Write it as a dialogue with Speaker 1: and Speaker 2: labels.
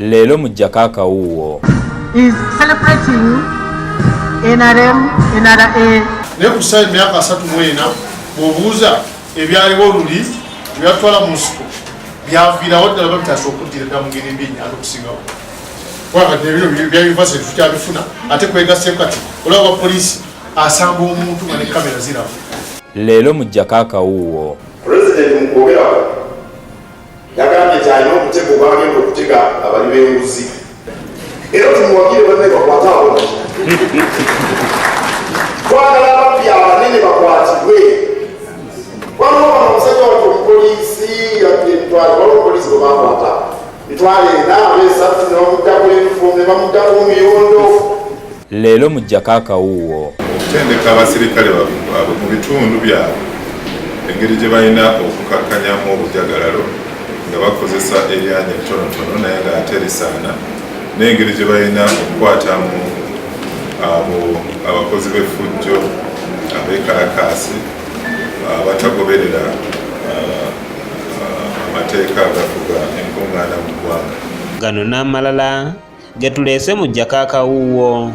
Speaker 1: Leero mu Jakaka wuwo
Speaker 2: is celebrating NRM, NRA.
Speaker 3: Ne kusai myaka 34 bobuuza ebyaliwo oluli byatwala mu nsiko byaviirawo ddala babitaasa okuddira ddala mu ngeri embi ennyange okusingawo wakati ebyo bya yunivasite tukyabifuna ate kwegaseeko kati olaba poliisi asamba omuntu nga ne kamera ziraba.
Speaker 1: Leero mu Jakaka wuwo
Speaker 4: Pulezidenti mu kwogerawo yagambye nti alina omutego gwagenda okutega abali b'enguzi era tumuwagire banne bakwate abo twagala ababbi abanene bakwatibwe waliwo bano omusajja wati omupoliisi yatwale waliwo omupoliisi gwe bakwata mitwalo ena ab'esatu ne bamuddako yunifomu ne bamuddako omuyondo.
Speaker 1: Leero mu Jakaka wuwo
Speaker 5: okutendeka abasirikale baabwe mu bitundu byabwe engeri gye balina okukakkanyamu obujagalalo nga bakozesa eryanya ettonotono naye ng'ate lisaana n'engeri gye balina okukwatamu abo abakozi b'effujjo abeekalakaasi abatagoberera amateeka agafuga enkuŋŋaana mu ggwanga.
Speaker 6: Gano n'amalala ge tuleese mu Jakaka wuwo.